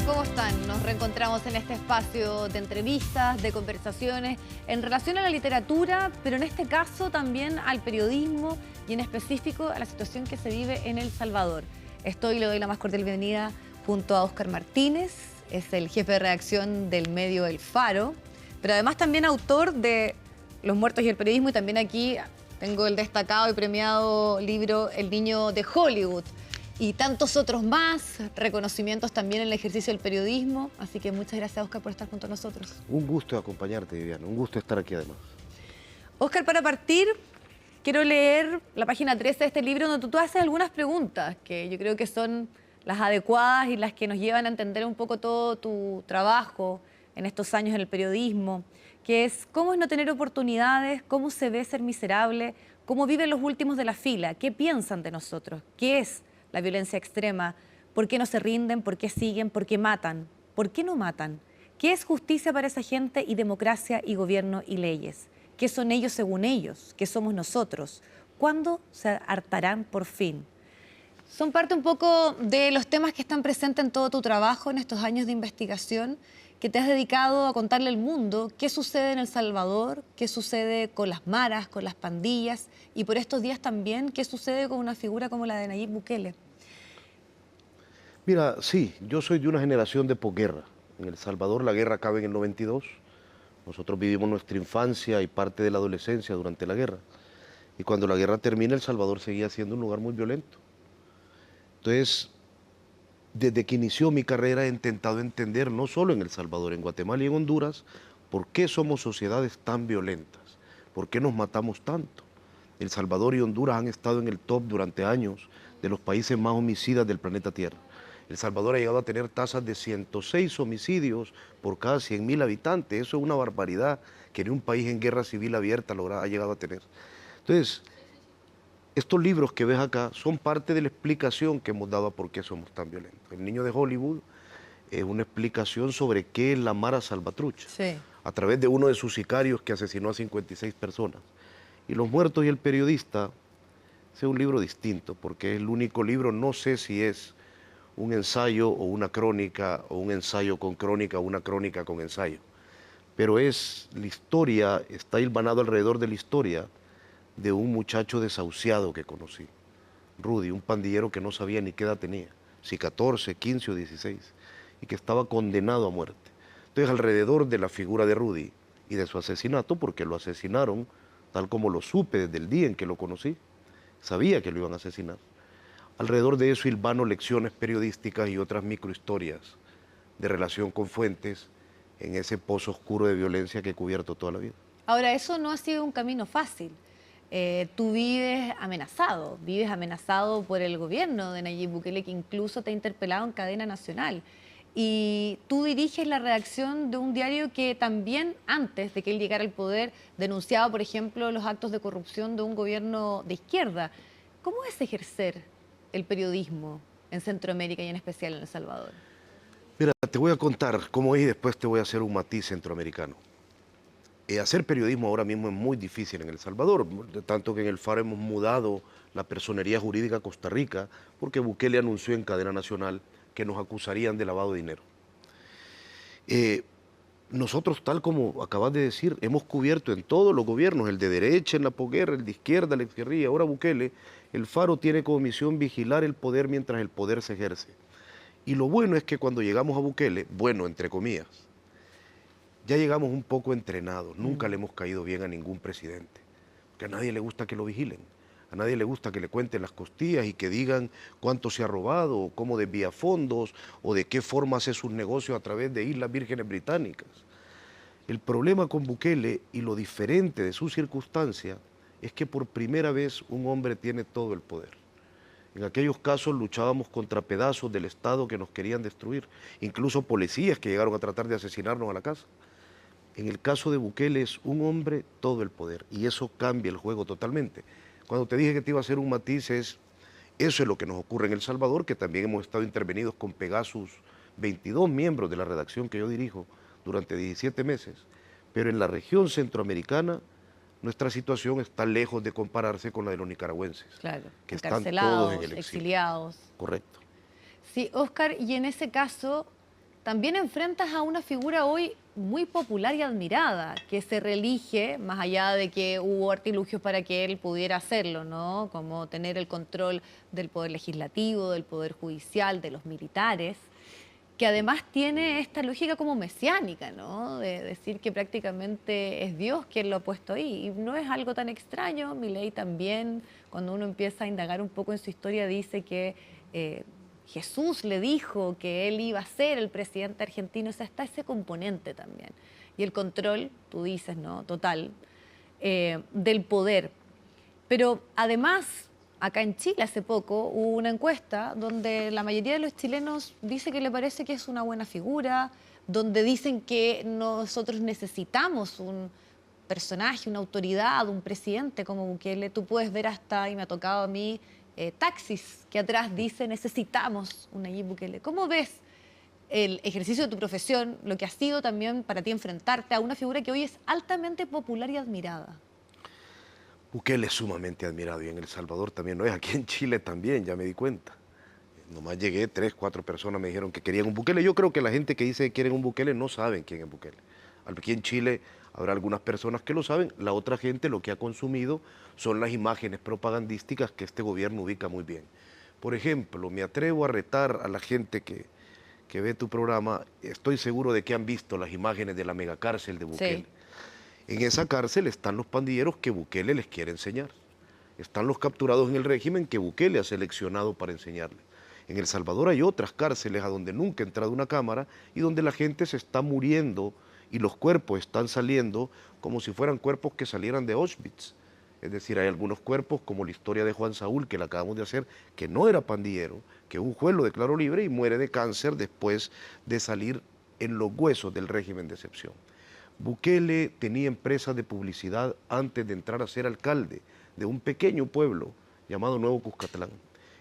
¿Cómo están? Nos reencontramos en este espacio de entrevistas, de conversaciones, en relación a la literatura, pero en este caso también al periodismo y en específico a la situación que se vive en El Salvador. Le doy la más cordial bienvenida junto a Óscar Martínez, es el jefe de redacción del medio El Faro, pero además también autor de Los muertos y el periodismo, y también aquí tengo el destacado y premiado libro El niño de Hollywood. Y tantos otros más, reconocimientos también en el ejercicio del periodismo. Así que muchas gracias, Óscar, por estar junto a nosotros. Un gusto acompañarte, Viviana. Un gusto estar aquí, además. Óscar, para partir, quiero leer la página 13 de este libro, donde tú haces algunas preguntas que yo creo que son las adecuadas y las que nos llevan a entender un poco todo tu trabajo en estos años en el periodismo, que es cómo es no tener oportunidades, cómo se ve ser miserable, cómo viven los últimos de la fila, qué piensan de nosotros, qué es la violencia extrema, por qué no se rinden, por qué siguen, por qué matan, por qué no matan, qué es justicia para esa gente y democracia y gobierno y leyes, qué son ellos según ellos, qué somos nosotros, cuándo se hartarán por fin. Son parte un poco de los temas que están presentes en todo tu trabajo en estos años de investigación, que te has dedicado a contarle al mundo qué sucede en El Salvador, qué sucede con las maras, con las pandillas, y por estos días también qué sucede con una figura como la de Nayib Bukele. Mira, sí, yo soy de una generación de posguerra. En El Salvador la guerra acaba en el 92. Nosotros vivimos nuestra infancia y parte de la adolescencia durante la guerra. Y cuando la guerra termina, El Salvador seguía siendo un lugar muy violento. Entonces, desde que inició mi carrera he intentado entender, no solo en El Salvador, en Guatemala y en Honduras, por qué somos sociedades tan violentas, por qué nos matamos tanto. El Salvador y Honduras han estado en el top durante años de los países más homicidas del planeta Tierra. El Salvador ha llegado a tener tasas de 106 homicidios por cada 100.000 habitantes. Eso es una barbaridad que ni un país en guerra civil abierta ha llegado a tener. Entonces, estos libros que ves acá son parte de la explicación que hemos dado a por qué somos tan violentos. El niño de Hollywood es una explicación sobre qué es la Mara Salvatrucha, Sí. a través de uno de sus sicarios que asesinó a 56 personas. Y Los muertos y el periodista es un libro distinto, porque es el único libro, no sé si es un ensayo o una crónica, o un ensayo con crónica, o una crónica con ensayo. Pero es la historia, está hilvanado alrededor de la historia de un muchacho desahuciado que conocí, Rudy, un pandillero que no sabía ni qué edad tenía, si 14, 15 o 16, y que estaba condenado a muerte. Entonces, alrededor de la figura de Rudy y de su asesinato, porque lo asesinaron, tal como lo supe desde el día en que lo conocí, sabía que lo iban a asesinar. Alrededor de eso hilvano lecciones periodísticas y otras microhistorias de relación con fuentes en ese pozo oscuro de violencia que he cubierto toda la vida. Ahora, eso no ha sido un camino fácil. Tú vives amenazado por el gobierno de Nayib Bukele, que incluso te ha interpelado en cadena nacional. Y tú diriges la redacción de un diario que también, antes de que él llegara al poder, denunciaba, por ejemplo, los actos de corrupción de un gobierno de izquierda. ¿Cómo es ejercer el periodismo en Centroamérica y en especial en El Salvador? Mira, te voy a contar cómo es y después te voy a hacer un matiz centroamericano. Hacer periodismo ahora mismo es muy difícil en El Salvador, tanto que en El Faro hemos mudado la personería jurídica a Costa Rica, porque Bukele anunció en cadena nacional que nos acusarían de lavado de dinero. Nosotros, tal como acabas de decir, hemos cubierto en todos los gobiernos, el de derecha en la posguerra, el de izquierda, la izquierda, ahora Bukele. El Faro tiene como misión vigilar el poder mientras el poder se ejerce. Y lo bueno es que cuando llegamos a Bukele, bueno, entre comillas, ya llegamos un poco entrenados, nunca le hemos caído bien a ningún presidente, porque a nadie le gusta que lo vigilen, a nadie le gusta que le cuenten las costillas y que digan cuánto se ha robado, o cómo desvía fondos, o de qué forma hace sus negocios a través de Islas Vírgenes Británicas. El problema con Bukele y lo diferente de su circunstancia es que por primera vez un hombre tiene todo el poder. En aquellos casos luchábamos contra pedazos del Estado que nos querían destruir, incluso policías que llegaron a tratar de asesinarnos a la casa. En el caso de Bukele es un hombre, todo el poder, y eso cambia el juego totalmente. Cuando te dije que te iba a hacer un matiz, eso es lo que nos ocurre en El Salvador, que también hemos estado intervenidos con Pegasus, 22 miembros de la redacción que yo dirijo durante 17 meses, pero en la región centroamericana nuestra situación está lejos de compararse con la de los nicaragüenses, Claro, que están todos en el exilio. exiliados. Correcto. Sí, Óscar, y en ese caso, también enfrentas a una figura hoy muy popular y admirada, que se reelige, más allá de que hubo artilugios para que él pudiera hacerlo, ¿no? Como tener el control del poder legislativo, del poder judicial, de los militares, que además tiene esta lógica como mesiánica, ¿no? De decir que prácticamente es Dios quien lo ha puesto ahí. Y no es algo tan extraño. Milei también, cuando uno empieza a indagar un poco en su historia, dice que Jesús le dijo que él iba a ser el presidente argentino. O sea, está ese componente también. Y el control, tú dices, ¿no? Total, del poder. Pero además, acá en Chile hace poco hubo una encuesta donde la mayoría de los chilenos dice que le parece que es una buena figura, donde dicen que nosotros necesitamos un personaje, una autoridad, un presidente como Bukele. Tú puedes ver hasta, y me ha tocado a mí, taxis que atrás dice necesitamos un Nayib Bukele. ¿Cómo ves el ejercicio de tu profesión, lo que ha sido también para ti enfrentarte a una figura que hoy es altamente popular y admirada? Bukele es sumamente admirado y en El Salvador también lo es, aquí en Chile también, ya me di cuenta. Nomás llegué, 3, 4 personas me dijeron que querían un Bukele. Yo creo que la gente que dice que quieren un Bukele no saben quién es Bukele. Aquí en Chile habrá algunas personas que lo saben, la otra gente lo que ha consumido son las imágenes propagandísticas que este gobierno ubica muy bien. Por ejemplo, me atrevo a retar a la gente que ve tu programa, estoy seguro de que han visto las imágenes de la megacárcel de Bukele. Sí. En esa cárcel están los pandilleros que Bukele les quiere enseñar. Están los capturados en el régimen que Bukele ha seleccionado para enseñarles. En El Salvador hay otras cárceles a donde nunca ha entrado una cámara y donde la gente se está muriendo y los cuerpos están saliendo como si fueran cuerpos que salieran de Auschwitz. Es decir, hay algunos cuerpos, como la historia de Juan Saúl, que la acabamos de hacer, que no era pandillero, que un juez lo declaró libre y muere de cáncer después de salir en los huesos del régimen de excepción. Bukele tenía empresas de publicidad antes de entrar a ser alcalde de un pequeño pueblo llamado Nuevo Cuscatlán.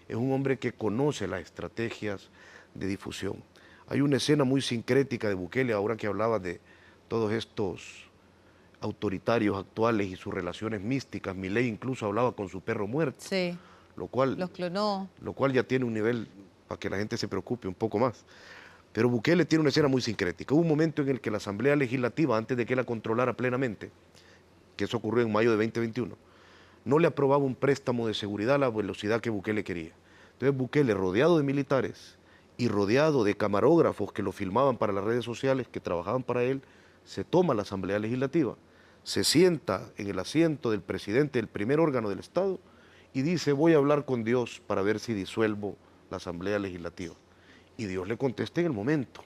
Es un hombre que conoce las estrategias de difusión. Hay una escena muy sincrética de Bukele, ahora que hablaba de todos estos autoritarios actuales y sus relaciones místicas. Milei incluso hablaba con su perro muerto, Sí, lo cual los clonó. ya tiene un nivel para que la gente se preocupe un poco más. Pero Bukele tiene una escena muy sincrética. Hubo un momento en el que la Asamblea Legislativa, antes de que la controlara plenamente, que eso ocurrió en mayo de 2021, no le aprobaba un préstamo de seguridad a la velocidad que Bukele quería. Entonces Bukele, rodeado de militares y rodeado de camarógrafos que lo filmaban para las redes sociales, que trabajaban para él, se toma la Asamblea Legislativa, se sienta en el asiento del presidente del primer órgano del Estado y dice: voy a hablar con Dios para ver si disuelvo la Asamblea Legislativa. Y Dios le contesta en el momento.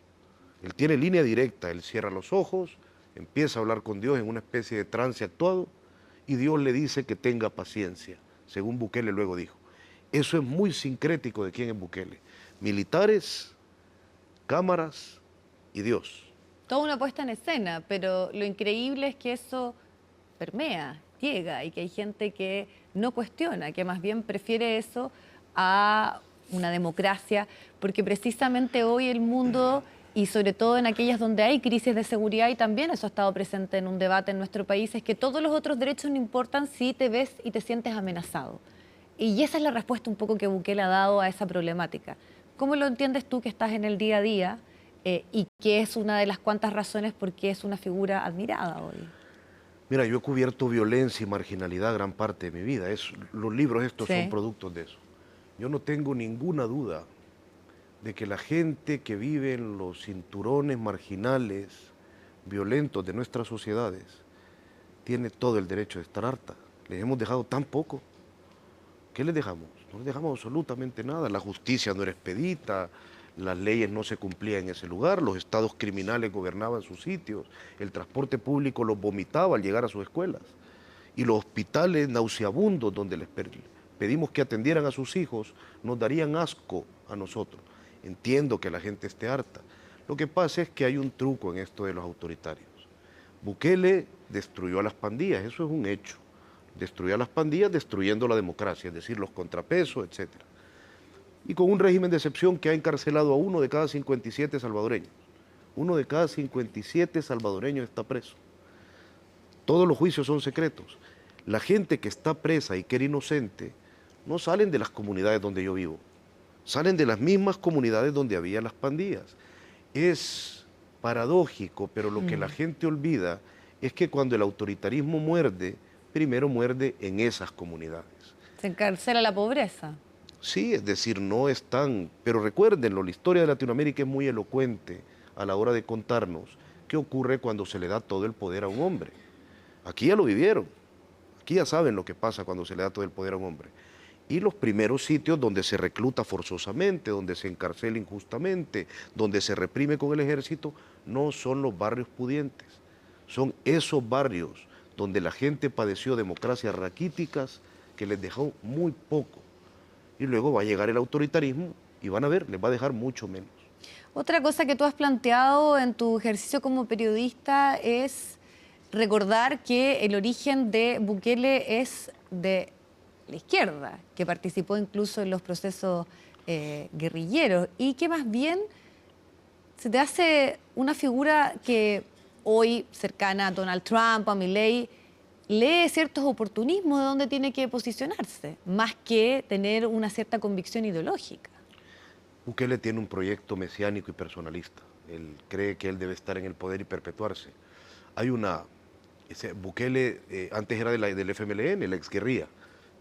Él tiene línea directa, él cierra los ojos, empieza a hablar con Dios en una especie de trance actuado y Dios le dice que tenga paciencia, según Bukele luego dijo. Eso es muy sincrético de quién es Bukele. Militares, cámaras y Dios. Toda una puesta en escena, pero lo increíble es que eso permea, llega, y que hay gente que no cuestiona, que más bien prefiere eso a una democracia, porque precisamente hoy el mundo, y sobre todo en aquellas donde hay crisis de seguridad, y también eso ha estado presente en un debate en nuestro país, es que todos los otros derechos no importan si te ves y te sientes amenazado. Y esa es la respuesta un poco que Bukele ha dado a esa problemática. ¿Cómo lo entiendes tú, que estás en el día a día y que es una de las cuantas razones por qué es una figura admirada hoy? Mira, yo he cubierto violencia y marginalidad gran parte de mi vida. Los libros estos Sí. son productos de eso. Yo no tengo ninguna duda de que la gente que vive en los cinturones marginales, violentos de nuestras sociedades, tiene todo el derecho de estar harta. Les hemos dejado tan poco. ¿Qué les dejamos? No les dejamos absolutamente nada. La justicia no era expedita, las leyes no se cumplían en ese lugar, los estados criminales gobernaban sus sitios, el transporte público los vomitaba al llegar a sus escuelas, y los hospitales nauseabundos donde les pedimos que atendieran a sus hijos nos darían asco a nosotros. Entiendo que la gente esté harta. Lo que pasa es que hay un truco en esto de los autoritarios. Bukele destruyó a las pandillas, eso es un hecho. Destruyó a las pandillas destruyendo la democracia, es decir, los contrapesos, etc. Y con un régimen de excepción que ha encarcelado a 1 de cada 57 salvadoreños. 1 de cada 57 salvadoreños está preso. Todos los juicios son secretos. La gente que está presa y que era inocente no salen de las comunidades donde yo vivo, salen de las mismas comunidades donde había las pandillas. Es paradójico, pero lo que la gente olvida es que cuando el autoritarismo muerde, primero muerde en esas comunidades. Se encarcela la pobreza. Sí, es decir, no es tan... Pero recuérdenlo, la historia de Latinoamérica es muy elocuente a la hora de contarnos qué ocurre cuando se le da todo el poder a un hombre. Aquí ya lo vivieron, aquí ya saben lo que pasa cuando se le da todo el poder a un hombre. Y los primeros sitios donde se recluta forzosamente, donde se encarcela injustamente, donde se reprime con el ejército, no son los barrios pudientes. Son esos barrios donde la gente padeció democracias raquíticas que les dejó muy poco. Y luego va a llegar el autoritarismo y van a ver, les va a dejar mucho menos. Otra cosa que tú has planteado en tu ejercicio como periodista es recordar que el origen de Bukele es de la izquierda, que participó incluso en los procesos guerrilleros y que más bien se te hace una figura que hoy cercana a Donald Trump, a Milei, lee ciertos oportunismos de dónde tiene que posicionarse, más que tener una cierta convicción ideológica. Bukele tiene un proyecto mesiánico y personalista. Él cree que él debe estar en el poder y perpetuarse. Hay una... Bukele antes era del FMLN, la exguerrilla,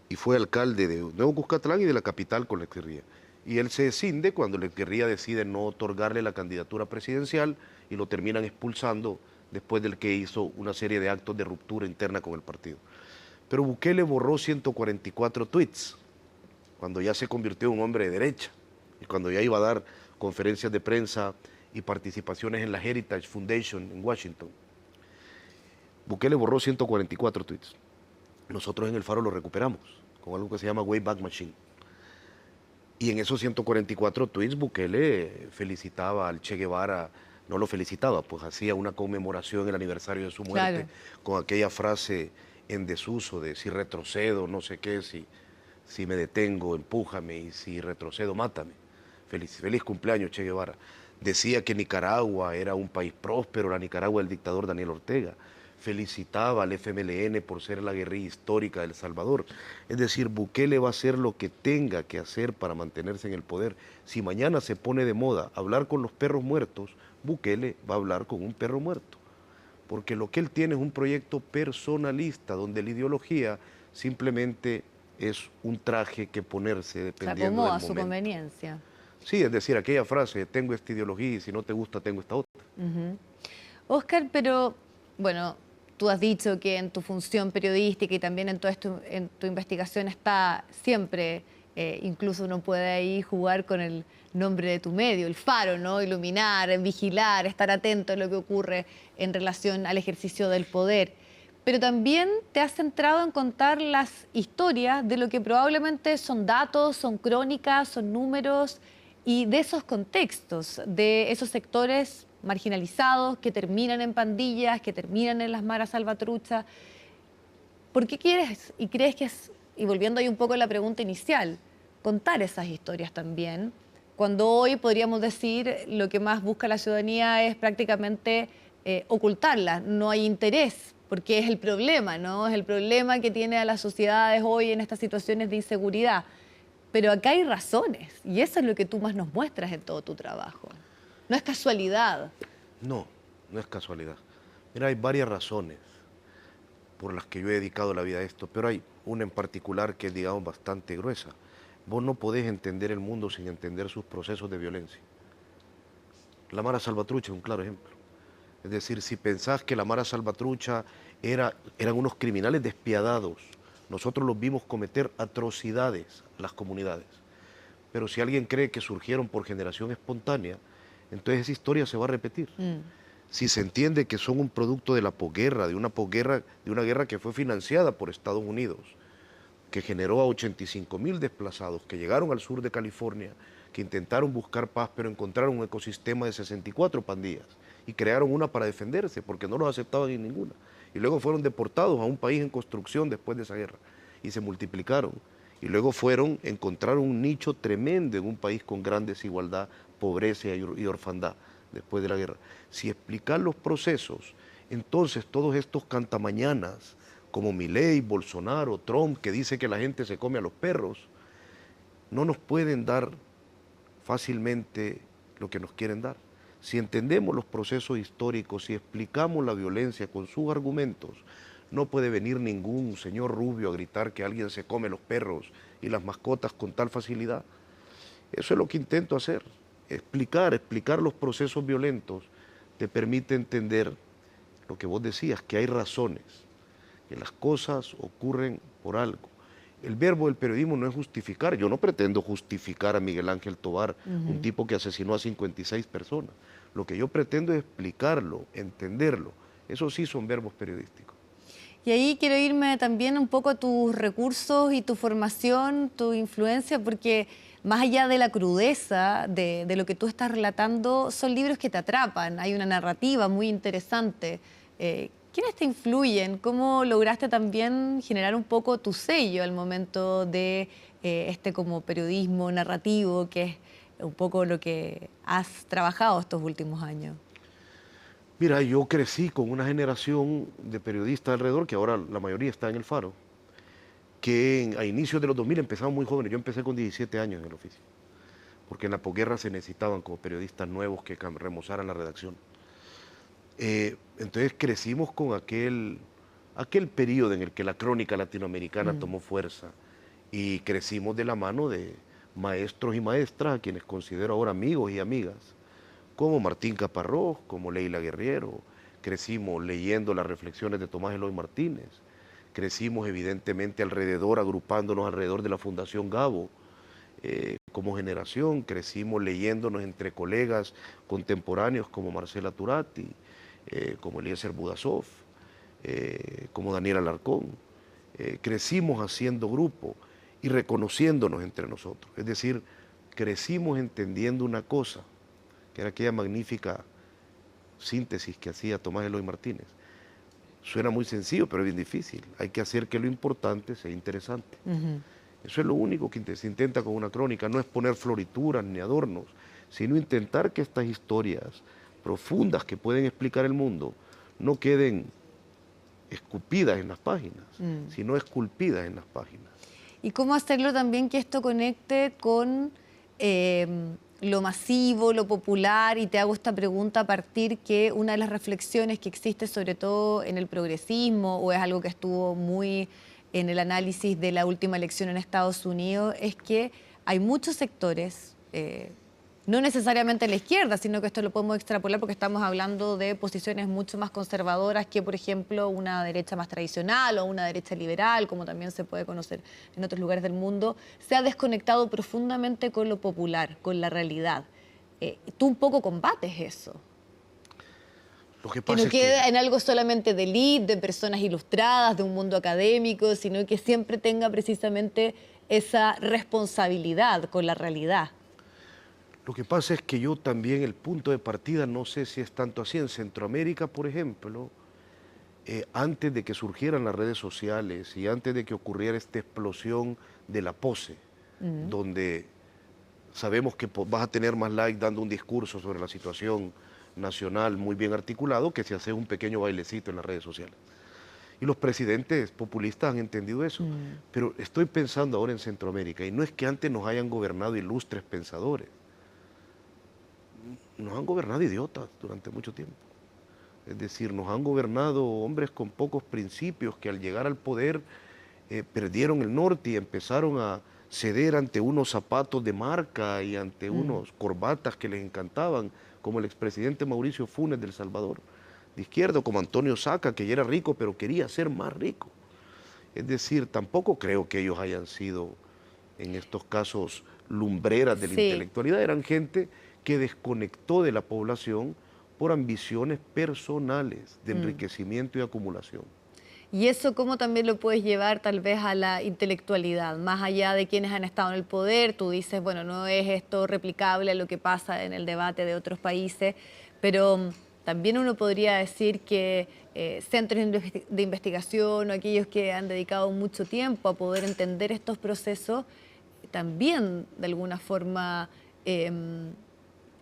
y fue alcalde de Nuevo Cuscatlán y de la capital con la exguerrilla. Y él se escinde cuando la exguerrilla decide no otorgarle la candidatura presidencial y lo terminan expulsando después del que hizo una serie de actos de ruptura interna con el partido. Pero Bukele borró 144 tweets cuando ya se convirtió en un hombre de derecha y cuando ya iba a dar conferencias de prensa y participaciones en la Heritage Foundation en Washington. Bukele borró 144 tweets. Nosotros en El Faro lo recuperamos con algo que se llama Wayback Machine. Y en esos 144 tweets Bukele felicitaba al Che Guevara, no lo felicitaba, pues hacía una conmemoración en el aniversario de su muerte, Claro. con aquella frase en desuso de si retrocedo, no sé qué, si me detengo, empújame, y si retrocedo, mátame. Feliz cumpleaños, Che Guevara. Decía que Nicaragua era un país próspero, la Nicaragua del dictador Daniel Ortega. Felicitaba al FMLN por ser la guerrilla histórica de El Salvador. Es decir, Bukele va a hacer lo que tenga que hacer para mantenerse en el poder. Si mañana se pone de moda hablar con los perros muertos, Bukele va a hablar con un perro muerto. Porque lo que él tiene es un proyecto personalista, donde la ideología simplemente es un traje que ponerse Se dependiendo acomoda del a su momento. conveniencia. Sí, es decir, aquella frase, tengo esta ideología y si no te gusta, tengo esta otra. Oscar, pero bueno, tú has dicho que en tu función periodística y también en en tu investigación está siempre, incluso uno puede ahí jugar con el nombre de tu medio, el faro, ¿no? Iluminar, vigilar, estar atento a lo que ocurre en relación al ejercicio del poder. Pero también te has centrado en contar las historias de lo que probablemente son datos, son crónicas, son números y de esos contextos, de esos sectores marginalizados que terminan en pandillas, que terminan en las maras salvatruchas. ¿Por qué quieres y crees que es, y volviendo ahí un poco a la pregunta inicial, contar esas historias también, cuando hoy podríamos decir lo que más busca la ciudadanía es prácticamente ocultarlas, no hay interés, porque es el problema, ¿no? Es el problema que tiene a las sociedades hoy en estas situaciones de inseguridad. Pero acá hay razones, y eso es lo que tú más nos muestras en todo tu trabajo. No es casualidad. No, no es casualidad. Mira, hay varias razones por las que yo he dedicado la vida a esto, pero hay una en particular que es, digamos, bastante gruesa. Vos no podés entender el mundo sin entender sus procesos de violencia. La Mara Salvatrucha es un claro ejemplo. Es decir, si pensás que la Mara Salvatrucha eran unos criminales despiadados, nosotros los vimos cometer atrocidades a las comunidades. Pero si alguien cree que surgieron por generación espontánea, entonces esa historia se va a repetir. Si se entiende que son un producto de la posguerra, de una guerra que fue financiada por Estados Unidos, que generó a 85,000 desplazados que llegaron al sur de California, que intentaron buscar paz, pero encontraron un ecosistema de 64 pandillas y crearon una para defenderse, porque no los aceptaban en ninguna. Y luego fueron deportados a un país en construcción después de esa guerra y se multiplicaron. Y luego encontraron un nicho tremendo en un país con gran desigualdad, pobreza y orfandad después de la guerra. Si explicar los procesos, entonces todos estos cantamañanas, como Milei, Bolsonaro, Trump, que dice que la gente se come a los perros, no nos pueden dar fácilmente lo que nos quieren dar. Si entendemos los procesos históricos, si explicamos la violencia con sus argumentos, no puede venir ningún señor Rubio a gritar que alguien se come los perros y las mascotas con tal facilidad. Eso es lo que intento hacer, explicar los procesos violentos te permite entender lo que vos decías, que hay razones, que las cosas ocurren por algo. El verbo del periodismo no es justificar. Yo no pretendo justificar a Miguel Ángel Tovar, un tipo que asesinó a 56 personas. Lo que yo pretendo es explicarlo, entenderlo. Eso sí son verbos periodísticos. Y ahí quiero irme también un poco a tus recursos y tu formación, tu influencia, porque más allá de la crudeza de lo que tú estás relatando, son libros que te atrapan. Hay una narrativa muy interesante. ¿Quiénes te influyen? ¿Cómo lograste también generar un poco tu sello al momento de este como periodismo narrativo, que es un poco lo que has trabajado estos últimos años? Mira, yo crecí con una generación de periodistas alrededor, que ahora la mayoría está en el Faro, que a inicios de los 2000 empezamos muy jóvenes. Yo empecé con 17 años en el oficio, porque en la posguerra se necesitaban como periodistas nuevos que remozaran la redacción. Entonces crecimos con aquel periodo en el que la crónica latinoamericana tomó fuerza y crecimos de la mano de maestros y maestras a quienes considero ahora amigos y amigas, como Martín Caparrós, como Leila Guerriero. Crecimos leyendo las reflexiones de Tomás Eloy Martínez, crecimos evidentemente agrupándonos alrededor de la Fundación Gabo. Como generación crecimos leyéndonos entre colegas contemporáneos como Marcela Turati, como Eliezer Budasov, como Daniel Alarcón. Crecimos haciendo grupo y reconociéndonos entre nosotros. Es decir, crecimos entendiendo una cosa, que era aquella magnífica síntesis que hacía Tomás Eloy Martínez. Suena muy sencillo, pero es bien difícil. Hay que hacer que lo importante sea interesante. Eso es lo único que se intenta con una crónica, no es poner florituras ni adornos, sino intentar que estas historias profundas que pueden explicar el mundo no queden escupidas en las páginas, sino esculpidas en las páginas. ¿Y cómo hacerlo también que esto conecte con lo masivo, lo popular? Y te hago esta pregunta a partir que una de las reflexiones que existe sobre todo en el progresismo, o es algo que estuvo muy en el análisis de la última elección en Estados Unidos, es que hay muchos sectores, no necesariamente en la izquierda, sino que esto lo podemos extrapolar porque estamos hablando de posiciones mucho más conservadoras que, por ejemplo, una derecha más tradicional o una derecha liberal, como también se puede conocer en otros lugares del mundo, se ha desconectado profundamente con lo popular, con la realidad. Tú un poco combates eso. Lo que Que pasa no es quede en algo solamente de élite, de personas ilustradas, de un mundo académico, sino que siempre tenga precisamente esa responsabilidad con la realidad. Lo que pasa es que yo también el punto de partida no sé si es tanto así. En Centroamérica, por ejemplo, antes de que surgieran las redes sociales y antes de que ocurriera esta explosión de la pose, donde sabemos que vas a tener más likes dando un discurso sobre la situación nacional muy bien articulado que si haces un pequeño bailecito en las redes sociales. Y los presidentes populistas han entendido eso. Pero estoy pensando ahora en Centroamérica, y no es que antes nos hayan gobernado ilustres pensadores. Nos han gobernado idiotas durante mucho tiempo. Es decir, nos han gobernado hombres con pocos principios que al llegar al poder perdieron el norte y empezaron a ceder ante unos zapatos de marca y ante unos corbatas que les encantaban, como el expresidente Mauricio Funes de El Salvador, de izquierda, como Antonio Saca, que ya era rico pero quería ser más rico. Es decir, tampoco creo que ellos hayan sido, en estos casos, lumbreras de la intelectualidad. Eran gente que desconectó de la población por ambiciones personales de enriquecimiento y acumulación. ¿Y eso cómo también lo puedes llevar tal vez a la intelectualidad? Más allá de quienes han estado en el poder, tú dices, bueno, no es esto replicable a lo que pasa en el debate de otros países, pero también uno podría decir que centros de investigación o aquellos que han dedicado mucho tiempo a poder entender estos procesos, también de alguna forma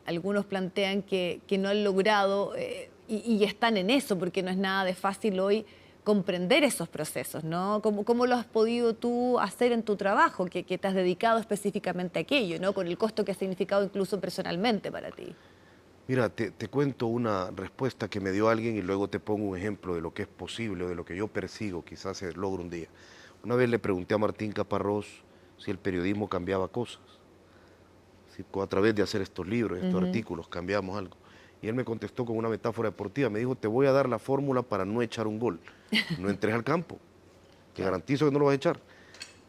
algunos plantean que no han logrado y están en eso, porque no es nada de fácil hoy comprender esos procesos, ¿no? ¿Cómo lo has podido tú hacer en tu trabajo, que te has dedicado específicamente a aquello, ¿no? Con el costo que ha significado incluso personalmente para ti. Mira, te cuento una respuesta que me dio alguien y luego te pongo un ejemplo de lo que es posible o de lo que yo persigo, quizás se logre un día. Una vez le pregunté a Martín Caparrós si el periodismo cambiaba cosas, si a través de hacer estos libros, estos artículos, cambiamos algo. Y él me contestó con una metáfora deportiva, me dijo, te voy a dar la fórmula para no echar un gol. No entres al campo, te garantizo que no lo vas a echar.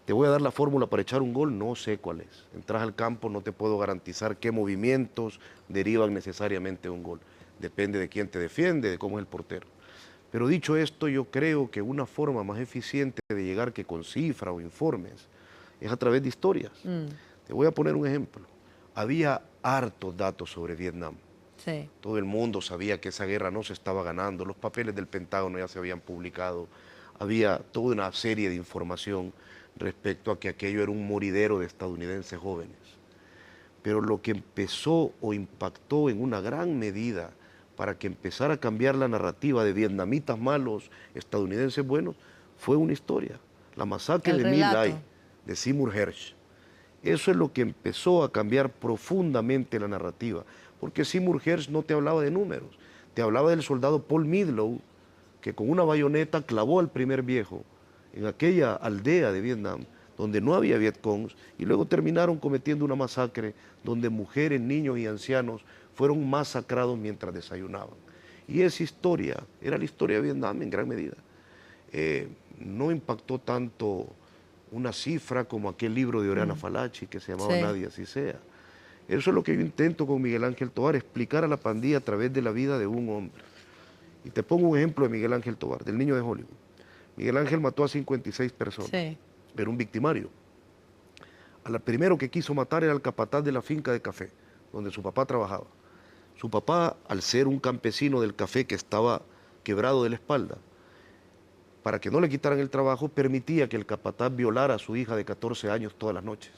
Te voy a dar la fórmula para echar un gol, no sé cuál es. Entras al campo, no te puedo garantizar qué movimientos derivan necesariamente de un gol. Depende de quién te defiende, de cómo es el portero. Pero dicho esto, yo creo que una forma más eficiente de llegar que con cifras o informes es a través de historias. Te voy a poner un ejemplo. Había hartos datos sobre Vietnam. Sí. Todo el mundo sabía que esa guerra no se estaba ganando, los papeles del Pentágono ya se habían publicado, había toda una serie de información respecto a que aquello era un moridero de estadounidenses jóvenes. Pero lo que empezó o impactó en una gran medida para que empezara a cambiar la narrativa de vietnamitas malos, estadounidenses buenos, fue una historia, la masacre El de My relato. Lai, de Seymour Hersh. Eso es lo que empezó a cambiar profundamente la narrativa, porque Seymour Hersh no te hablaba de números, te hablaba del soldado Paul Midlow, que con una bayoneta clavó al primer viejo en aquella aldea de Vietnam, donde no había Vietcongs, y luego terminaron cometiendo una masacre donde mujeres, niños y ancianos fueron masacrados mientras desayunaban. Y esa historia era la historia de Vietnam en gran medida. No impactó tanto una cifra como aquel libro de Oriana Falachi que se llamaba Sí. Nadie así sea. Eso es lo que yo intento con Miguel Ángel Tovar, explicar a la pandilla a través de la vida de un hombre. Y te pongo un ejemplo de Miguel Ángel Tovar, del niño de Hollywood. Miguel Ángel mató a 56 personas, Sí. era un victimario. Al primero que quiso matar era el capataz de la finca de café, donde su papá trabajaba. Su papá, al ser un campesino del café que estaba quebrado de la espalda, para que no le quitaran el trabajo, permitía que el capataz violara a su hija de 14 años todas las noches.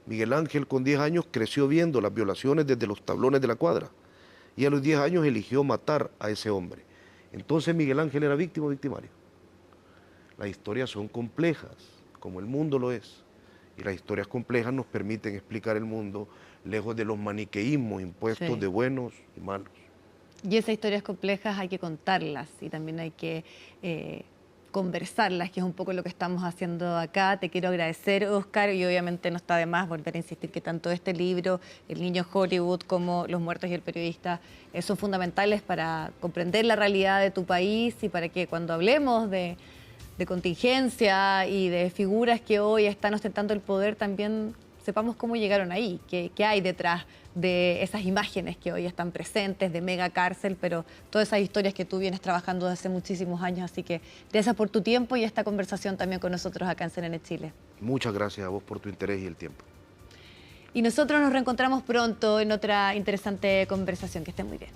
Miguel Ángel, con 10 años, creció viendo las violaciones desde los tablones de la cuadra y a los 10 años eligió matar a ese hombre. Entonces Miguel Ángel era víctima o victimario. Las historias son complejas, como el mundo lo es, y las historias complejas nos permiten explicar el mundo lejos de los maniqueísmos impuestos Sí. de buenos y malos. Y esas historias complejas hay que contarlas y también hay que conversarlas, que es un poco lo que estamos haciendo acá. Te quiero agradecer, Oscar, y obviamente no está de más volver a insistir que tanto este libro, El niño Hollywood, como Los muertos y el periodista, son fundamentales para comprender la realidad de tu país y para que cuando hablemos de contingencia y de figuras que hoy están ostentando el poder, también sepamos cómo llegaron ahí, qué hay detrás de esas imágenes que hoy están presentes, de mega cárcel, pero todas esas historias que tú vienes trabajando desde hace muchísimos años. Así que gracias por tu tiempo y esta conversación también con nosotros acá en CNN Chile. Muchas gracias a vos por tu interés y el tiempo. Y nosotros nos reencontramos pronto en otra interesante conversación. Que estén muy bien.